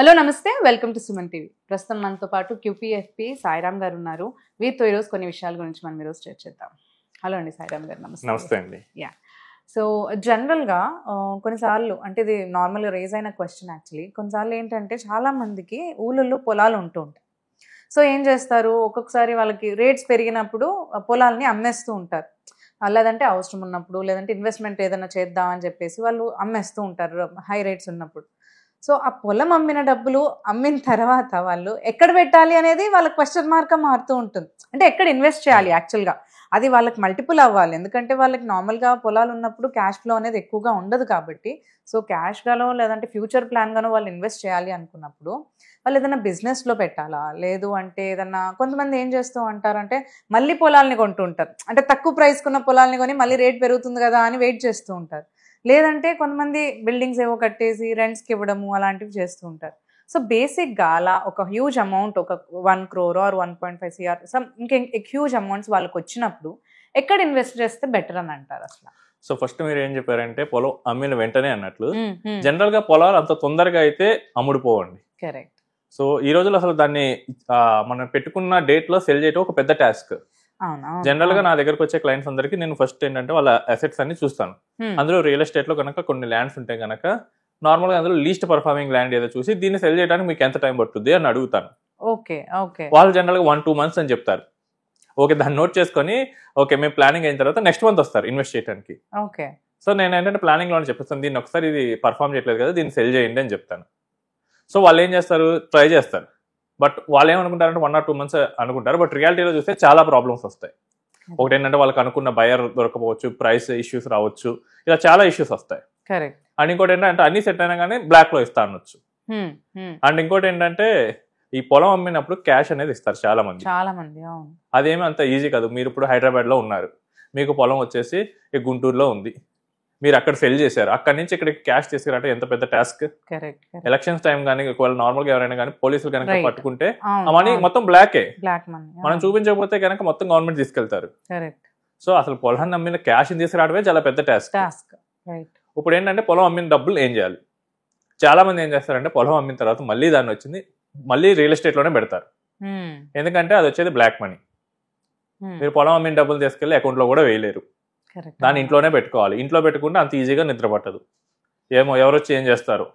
Hello నమస్తే, welcome to Suman TV. ప్రస్తుతం మనతో పాటు క్యూపీఎఫ్పి సాయిరామ్ గారు ఉన్నారు. వీరితో ఈరోజు కొన్ని విషయాల గురించి మనం ఈరోజు చర్చిద్దాం. హలో అండి సాయిరామ్ గారు. నమస్తే. నమస్తే అండి. యా, సో జనరల్గా కొన్నిసార్లు అంటే ఇది నార్మల్గా రేజ్ అయిన క్వశ్చన్ యాక్చువల్లీ. కొన్నిసార్లు ఏంటంటే చాలా మందికి ఊళ్ళల్లో పొలాలు ఉంటూ ఉంటాయి. సో ఏం చేస్తారు, ఒక్కొక్కసారి వాళ్ళకి రేట్స్ పెరిగినప్పుడు పొలాల్ని అమ్మేస్తూ ఉంటారు. లేదంటే అవసరం ఉన్నప్పుడు, లేదంటే ఇన్వెస్ట్మెంట్ ఏదైనా చేద్దామని చెప్పేసి వాళ్ళు అమ్మేస్తూ ఉంటారు హై రేట్స్ ఉన్నప్పుడు. సో ఆ పొలం అమ్మిన డబ్బులు అమ్మిన తర్వాత వాళ్ళు ఎక్కడ పెట్టాలి అనేది వాళ్ళ క్వశ్చన్ మార్క్గా మారుతూ ఉంటుంది. అంటే ఎక్కడ ఇన్వెస్ట్ చేయాలి యాక్చువల్గా, అది వాళ్ళకి మల్టిపుల్ అవ్వాలి. ఎందుకంటే వాళ్ళకి నార్మల్గా పొలాలు ఉన్నప్పుడు క్యాష్ ఫ్లో అనేది ఎక్కువగా ఉండదు కాబట్టి, సో క్యాష్గానో లేదంటే ఫ్యూచర్ ప్లాన్గానో వాళ్ళు ఇన్వెస్ట్ చేయాలి అనుకున్నప్పుడు వాళ్ళు ఏదైనా బిజినెస్లో పెట్టాలా, లేదు అంటే ఏదన్నా, కొంతమంది ఏం చేస్తూ ఉంటారంటే మళ్ళీ పొలాల్ని కొంటూ ఉంటారు. అంటే తక్కువ ప్రైస్కున్న పొలాల్ని కొని మళ్ళీ రేట్ పెరుగుతుంది కదా అని వెయిట్ చేస్తూ ఉంటారు. లేదంటే కొంతమంది బిల్డింగ్స్ ఏవో కట్టేసి రెంట్స్కి ఇవ్వడము అలాంటివి చేస్తూ ఉంటారు. సో బేసిక్గా అలా ఒక హ్యూజ్ అమౌంట్, ఒక 1 crore ఆర్ 1.5 CR సమ్ ఇంకా హ్యూజ్ అమౌంట్స్ వాళ్ళకి వచ్చినప్పుడు ఎక్కడ ఇన్వెస్ట్ చేస్తే బెటర్ అని అంటారు అసలు? సో ఫస్ట్ మీరు ఏం చెప్పారంటే పొలం అమ్మిన వెంటనే అన్నట్లు. జనరల్ గా పొలాలు అంత తొందరగా అయితే అమ్ముడుపోవండి. కరెక్ట్. సో ఈ రోజుల్లో అసలు దాన్ని మనం పెట్టుకున్న డేట్ లో సెల్ చేయడం ఒక పెద్ద టాస్క్. జనరల్ గా నా దగ్గరకు వచ్చే క్లయింట్స్ అందరికి నేను ఫస్ట్ ఏంటంటే వాళ్ళ అసెట్స్ అన్ని చూస్తాను. అందులో రియల్ ఎస్టేట్ లో కనుక కొన్ని ల్యాండ్స్ ఉంటాయి కనుక నార్మల్ గా అందులో లీస్ట్ పర్ఫార్మింగ్ ల్యాండ్ ఏదో చూసి దీన్ని సెల్ చేయడానికి మీకు ఎంత టైం పడుతుంది అని అడుగుతాను. వాళ్ళు జనరల్ గా 1-2 months అని చెప్తారు. ఓకే, దాన్ని నోట్ చేసుకొని ఓకే మేము ప్లానింగ్ అయిన తర్వాత నెక్స్ట్ మంత్ వస్తారు ఇన్వెస్ట్ చేయడానికి. సో నేను ఏంటంటే ప్లానింగ్ లో చెప్పేస్తాను, దీన్ని ఒకసారి ఇది పర్ఫార్మ్ చేయట్లేదు కదా, దీన్ని సెల్ చేయండి అని చెప్తాను. సో వాళ్ళు ఏం చేస్తారు, ట్రై చేస్తారు. బట్ వాళ్ళు ఏమనుకుంటారంటే 1 or 2 months అనుకుంటారు. బట్ రియాలిటీలో చూస్తే చాలా ప్రాబ్లమ్స్ వస్తాయి. ఒకటి ఏంటంటే వాళ్ళకి అనుకున్న బయర్ దొరకపోవచ్చు, ప్రైస్ ఇష్యూస్ రావచ్చు, ఇలా చాలా ఇష్యూస్ వస్తాయి. అండ్ ఇంకోటి ఏంటంటే అన్ని సెట్ అయినా కానీ బ్లాక్ లో ఇస్తా అనొచ్చు. అండ్ ఇంకోటి ఏంటంటే ఈ పొలం అమ్మినప్పుడు క్యాష్ అనేది ఇస్తారు చాలా మంది. అదేమి అంత ఈజీ కాదు. మీరు ఇప్పుడు హైదరాబాద్ లో ఉన్నారు, మీకు పొలం వచ్చేసి గుంటూరులో ఉంది, మీరు అక్కడ సెల్ చేశారు, అక్కడ నుంచి ఇక్కడికి క్యాష్ తీసుకురంటే ఎంత పెద్ద టాస్క్. ఎలక్షన్స్ టైం కానీ ఒకవేళ నార్మల్ గా ఎవరైనా కానీ పోలీసులు కనుక పట్టుకుంటే ఆ మనీ మొత్తం బ్లాకే. మనం చూపించకపోతే కనుక మొత్తం గవర్నమెంట్ తీసుకెళ్తారు. సో అసలు పొలాన్ని అమ్మిన క్యాష్ తీసుకురావడమే చాలా పెద్ద టాస్క్. ఇప్పుడు ఏంటంటే పొలం అమ్మిన డబ్బులు ఏం చేయాలి? చాలా మంది ఏం చేస్తారంటే పొలం అమ్మిన తర్వాత మళ్ళీ దాన్ని వచ్చింది మళ్ళీ రియల్ ఎస్టేట్ లోనే పెడతారు. ఎందుకంటే అది వచ్చేది బ్లాక్ మనీ. మీరు పొలం అమ్మిన డబ్బులు తీసుకెళ్లి అకౌంట్ లో కూడా వేయలేరు, దాన్ని ఇంట్లోనే పెట్టుకోవాలి. ఇంట్లో పెట్టుకుంటే అంత ఈజీగా నిద్ర పట్టదు, ఏమో ఎవరు వచ్చి ఏం చేస్తారు.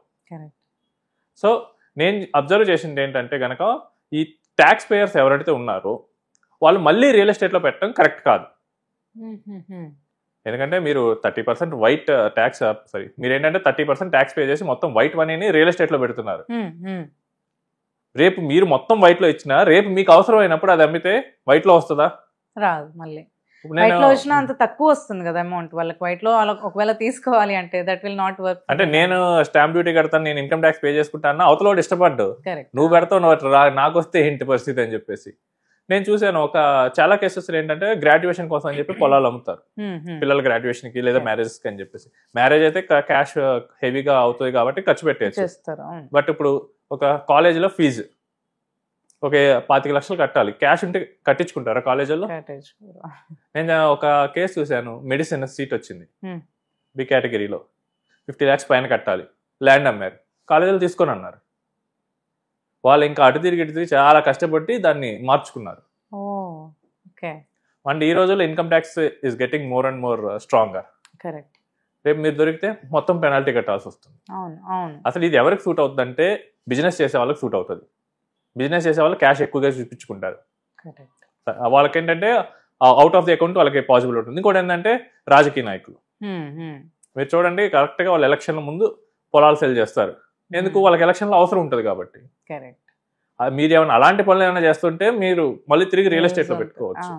సో నేను అబ్జర్వ్ చేసింది ఏంటంటే కనుక ఈ ట్యాక్స్ పేయర్స్ ఎవరైతే ఉన్నారో వాళ్ళు మళ్ళీ రియల్ ఎస్టేట్ లో పెట్టడం కరెక్ట్ కాదు. ఎందుకంటే మీరు 30% వైట్ ట్యాక్స్ మీరు ఏంటంటే 30% ట్యాక్స్ పే చేసి మొత్తం వైట్ మనీని రియల్ ఎస్టేట్ లో పెడుతున్నారు. రేపు మీరు మొత్తం వైట్ లో ఇచ్చినా రేపు మీకు అవసరం అయినప్పుడు అది అమ్మితే వైట్ లో వస్తుందా? రాదు. మళ్ళీ వైట్ లో వచ్చినా అంత తక్కువ వస్తుంది కదా అమౌంట్ వాళ్ళకి. వైట్ లో ఒకవేళ తీసుకోవాలి అంటే దట్ విల్ నాట్ వర్క్. అంటే నేను స్టాంప్ డ్యూటీ కడతాను, నేను ఇన్కమ్ ట్యాక్స్ పే చేసుకుంటాను, అవతల వాడు ఇష్టపడ్డు, నువ్వు పెడతావు, నాకు వస్తే ఏంటి పరిస్థితి అని చెప్పేసి నేను చూసాను. ఒక చాలా కేసెస్ ఏంటంటే గ్రాడ్యుయేషన్ కోసం అని చెప్పి పొలాలు అమ్ముతారు, పిల్లల గ్రాడ్యుయేషన్ కి లేదా మ్యారేజెస్ కి అని చెప్పేసి. మ్యారేజ్ అయితే క్యాష్ హెవీగా అవుతుంది కాబట్టి ఖర్చు పెట్టేసి. బట్ ఇప్పుడు ఒక కాలేజీలో ఫీజు ఒక 25 లక్షలు కట్టాలి, క్యాష్ ఉంటే కట్టించుకుంటారా కాలేజీలో? నేను ఒక కేసు చూశాను, మెడిసిన్ సీట్ వచ్చింది బి కేటగిరీలో, 50 lakhs పైన కట్టాలి, ల్యాండ్ అమ్మారు, కాలేజీలో తీసుకొని అన్నారు. వాళ్ళు ఇంకా అటు తిరిగి చాలా కష్టపడి దాన్ని మార్చుకున్నారు. అండ్ ఈ రోజుల్లో income tax is getting more and more stronger. రేపు మీరు దొరికితే మొత్తం పెనాల్టీ కట్టాల్సి వస్తుంది. అసలు ఇది ఎవరికి సూట్ అవుతుంది అంటే బిజినెస్ చేసే వాళ్ళకి సూట్ అవుతుంది. బిజినెస్ చేసే వాళ్ళు క్యాష్ ఎక్కువగా చూపించుకుంటారు. వాళ్ళకి ఏంటంటే అవుట్ ఆఫ్ ది అకౌంట్ వాళ్ళకి పాసిబుల్ ఉంటుంది. ఇంకోటి ఏంటంటే రాజకీయ నాయకులు మీరు చూడండి, కరెక్ట్ గా వాళ్ళు ఎలక్షన్ ముందు పొలాలు సెల్ చేస్తారు. ఎందుకు? వాళ్ళకి ఎలక్షన్ లో అవసరం ఉంటుంది కాబట్టి. మీరు ఏమైనా అలాంటి పనులు ఏమైనా చేస్తుంటే మీరు మళ్ళీ తిరిగి రియల్ ఎస్టేట్ లో పెట్టుకోవచ్చు.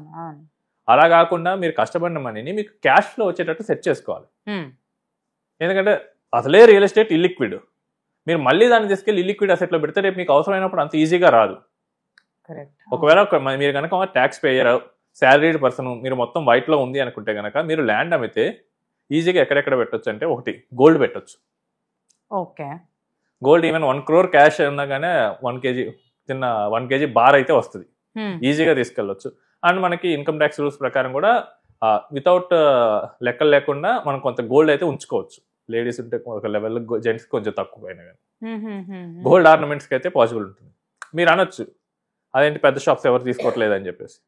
అలా కాకుండా మీరు కష్టపడిన మనీని మీకు క్యాష్ లో వచ్చేటట్టు సెట్ చేసుకోవాలి. ఎందుకంటే అసలే రియల్ ఎస్టేట్ ఇల్లిక్విడ్, మీరు మళ్ళీ దాన్ని తీసుకెళ్ళి ఇల్లిక్విడ్ అసెట్ లో పెడితే రేపు మీకు అవసరమైనప్పుడు అంత ఈజీగా రాదు. ఒకవేళ మీరు కనుక ట్యాక్స్ పేయర్, శాలరీడ్ పర్సన్, మీరు మొత్తం వైట్ లో ఉంది అనుకుంటే కనుక మీరు ల్యాండ్ అమ్మితే ఈజీగా ఎక్కడెక్కడ పెట్టొచ్చు అంటే, ఒకటి గోల్డ్ పెట్టొచ్చు. గోల్డ్ ఈవెన్ 1 crore క్యాష్ ఉన్నా కానీ 1 kg చిన్న 1 kg బార్ అయితే వస్తుంది, ఈజీగా తీసుకెళ్ళొచ్చు. అండ్ మనకి ఇన్కమ్ ట్యాక్స్ రూల్స్ ప్రకారం కూడా వితౌట్ లెక్కలు లేకుండా మనం కొంత గోల్డ్ అయితే ఉంచుకోవచ్చు. లేడీస్ ఉంటే ఒక లెవెల్, జెంట్స్ కొంచెం తక్కువ అయినా కానీ. గోల్డ్ ఆర్నమెంట్స్కి అయితే పాసిబుల్ ఉంటుంది. మీరు అనొచ్చు అదేంటి పెద్ద షాప్స్ ఎవరు తీసుకోవట్లేదు అని చెప్పేసి.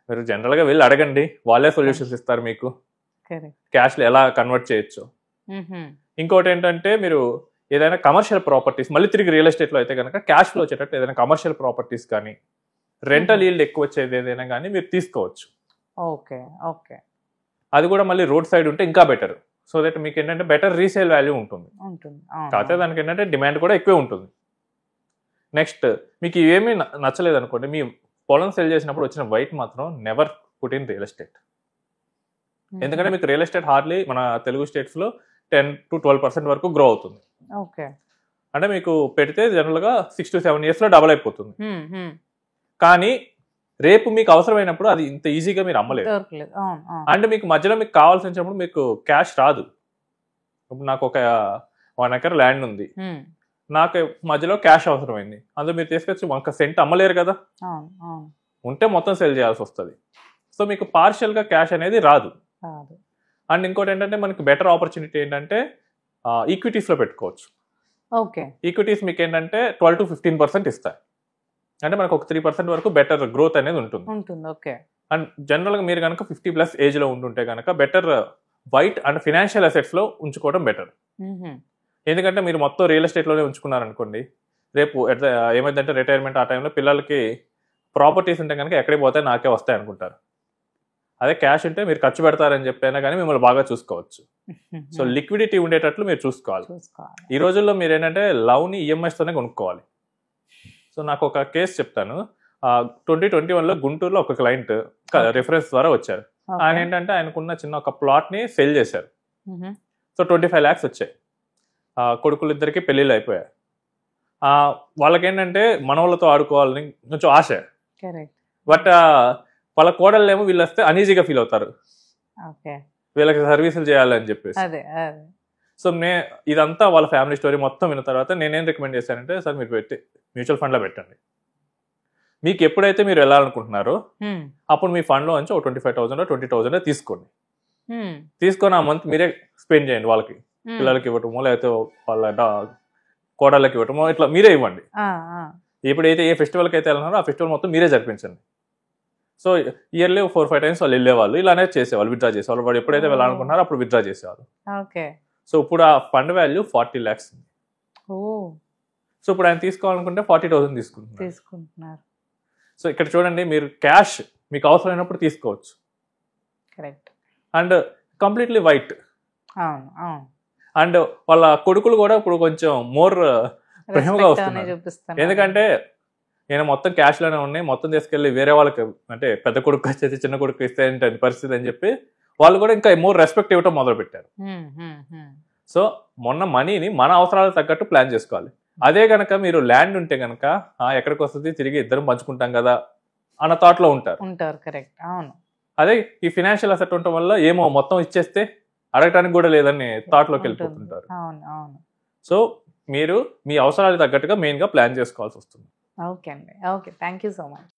మీరు జనరల్గా వెళ్ళి అడగండి, వాళ్ళే సొల్యూషన్స్ ఇస్తారు మీకు, క్యాష్లో ఎలా కన్వర్ట్ చేయొచ్చు. ఇంకోటి ఏంటంటే మీరు ఏదైనా కమర్షియల్ ప్రాపర్టీస్, మళ్ళీ తిరిగి రియల్ ఎస్టేట్లో అయితే కనుక క్యాష్ ఫ్లో వచ్చేటట్టు ఏదైనా కమర్షియల్ ప్రాపర్టీస్ కానీ, రెంటల్ ఈల్డ్ ఎక్కువ వచ్చేది ఏదైనా కానీ మీరు తీసుకోవచ్చు. Okay okay. అది కూడా మళ్ళీ రోడ్ సైడ్ ఉంటే ఇంకా బెటర్. సో దట్ మీకు ఏంటంటే బెటర్ రీసేల్ వాల్యూ ఉంటుంది. కాకపోతే దానికి ఏంటంటే డిమాండ్ కూడా ఎక్కువే ఉంటుంది. నెక్స్ట్ మీకు ఇవేమీ నచ్చలేదు అనుకోండి, మీ పొలం సెల్ చేసినప్పుడు వచ్చిన వైట్ మాత్రం never put in real estate. ఎందుకంటే మీకు రియల్ ఎస్టేట్ హార్డ్లీ మన తెలుగు స్టేట్స్లో 10 to 12% వరకు గ్రో అవుతుంది. అంటే మీకు పెడితే జనరల్గా 6 to 7 yearsలో డబల్ అయిపోతుంది. కానీ రేపు మీకు అవసరమైనప్పుడు అది ఇంత ఈజీగా మీరు అమ్మలేదు. అంటే మీకు మధ్యలో మీకు కావాల్సినప్పుడు మీకు క్యాష్ రాదు. ఇప్పుడు నాకు ఒక 1 acre ల్యాండ్ ఉంది, నాకు మధ్యలో క్యాష్ అవసరమైంది, అందులో మీరు తీసుకొచ్చి 1 cent అమ్మలేరు కదా, ఉంటే మొత్తం సెల్ చేయాల్సి వస్తుంది. సో మీకు పార్షియల్గా క్యాష్ అనేది రాదు. అండ్ ఇంకోటి ఏంటంటే మనకి బెటర్ ఆపర్చునిటీ ఏంటంటే ఈక్విటీస్లో పెట్టుకోవచ్చు. ఈక్విటీస్ మీకు ఏంటంటే 12 to 15% ఇస్తాయి. అంటే మనకు ఒక 3% వరకు బెటర్ గ్రోత్ అనేది ఉంటుంది. అండ్ జనరల్గా మీరు కనుక 50+ ఏజ్లో ఉంటుంటే కనుక బెటర్ వైట్ అండ్ ఫినాన్షియల్ అసెట్స్లో ఉంచుకోవడం బెటర్. ఎందుకంటే మీరు మొత్తం రియల్ ఎస్టేట్లోనే ఉంచుకున్నారనుకోండి, రేపు ఏమైందంటే రిటైర్మెంట్ ఆ టైంలో పిల్లలకి ప్రాపర్టీస్ ఉంటే కనుక ఎక్కడికి పోతే నాకే వస్తాయి అనుకుంటారు. అదే క్యాష్ ఉంటే మీరు ఖర్చు పెడతారని చెప్పైనా కానీ మిమ్మల్ని బాగా చూసుకోవచ్చు. సో లిక్విడిటీ ఉండేటట్లు మీరు చూసుకోవాలి. ఈ రోజుల్లో మీరు ఏంటంటే లవ్ని ఈఎంఐస్తోనే కొనుక్కోవాలి. సో నాకు ఒక కేసు చెప్తాను. 2021లో గుంటూరులో ఒక క్లయింట్ రిఫరెన్స్ ద్వారా వచ్చారు. ఆయన ఏంటంటే ఆయనకున్న చిన్న ఒక ప్లాట్ని సెల్ చేశారు. సో 25 lakhs వచ్చాయి. కొడుకులు ఇద్దరికి పెళ్ళిళ్ళు అయిపోయాయి. వాళ్ళకేంటంటే మనవాళ్ళతో ఆడుకోవాలని కొంచెం ఆశ. బట్ వాళ్ళ కోడళ్ళేమో వీళ్ళు వస్తే అనీజీగా ఫీల్ అవుతారు, వీళ్ళకి సర్వీసులు చేయాలని చెప్పేసి. సో ఇదంతా వాళ్ళ ఫ్యామిలీ స్టోరీ మొత్తం విన్న తర్వాత నేనేం రికమెండ్ చేశానంటే, సార్ మీరు పెట్టి మ్యూచువల్ ఫండ్లో పెట్టండి. మీకు ఎప్పుడైతే మీరు వెళ్ళాలనుకుంటున్నారో అప్పుడు మీ ఫండ్లో నుంచి ఒక 25,000 or 20,000 తీసుకోండి. తీసుకొని ఆ మంత్ మీరే స్పెండ్ చేయండి. వాళ్ళకి పిల్లలకి ఇవ్వటమో లేకపోతే వాళ్ళ కోడళ్ళకి ఇవ్వటమో ఇట్లా మీరే ఇవ్వండి. ఎప్పుడైతే ఏ ఫెస్టివల్కి అయితే వెళ్ళినారో ఆ ఫెస్టివల్ మొత్తం మీరే జరిపించండి. సో ఇయర్లీ 4-5 times వాళ్ళు వెళ్ళేవాళ్ళు, ఇలానే చేసేవాళ్ళు, విత్డ్రా చేసేవాళ్ళు. వాళ్ళు ఎప్పుడైతే వెళ్ళాలనుకుంటున్నారో అప్పుడు విత్డ్రా చేసేవాళ్ళు. సో ఇప్పుడు ఆ ఫండ్ వాల్యూ 40 lakhs. సో ఇప్పుడు ఆయన తీసుకోవాలనుకుంటే 40,000 తీసుకుంటున్నారు. సో ఇక్కడ చూడండి, మీరు క్యాష్ మీకు అవసరమైనప్పుడు తీసుకోవచ్చు. And completely white. అండ్ వాళ్ళ కొడుకులు కూడా ఇప్పుడు కొంచెం మోర్ ప్రేమగా వస్తున్నారు. ఎందుకంటే నేను మొత్తం క్యాష్లోనే ఉన్నాయి, మొత్తం తీసుకెళ్ళి వేరే వాళ్ళకి అంటే పెద్ద కొడుకు వచ్చేసి చిన్న కొడుకు ఇస్తే పరిస్థితి అని చెప్పి వాళ్ళు కూడా ఇంకా మోర్ రెస్పెక్ట్ ఇవ్వటం మొదలు పెట్టారు. సో మొన్న మనీని మన అవసరాలకు తగ్గట్టు ప్లాన్ చేసుకోవాలి. అదే కనుక మీరు ల్యాండ్ ఉంటే కనుక ఎక్కడికి వస్తుంది తిరిగి ఇద్దరం పంచుకుంటాం కదా అన్న థాట్లో ఉంటారు. అదే ఈ ఫినాన్షియల్ అసెట్ ఉండటం వల్ల ఏమో మొత్తం ఇచ్చేస్తే అడగటానికి కూడా లేదని థాట్లోకి వెళ్ళిపోతుంటారు. సో మీరు మీ అవసరాలకు తగ్గట్టుగా మెయిన్గా ప్లాన్ చేసుకోవాల్సి వస్తుంది. ఓకే అండి. Okay, thank you so much.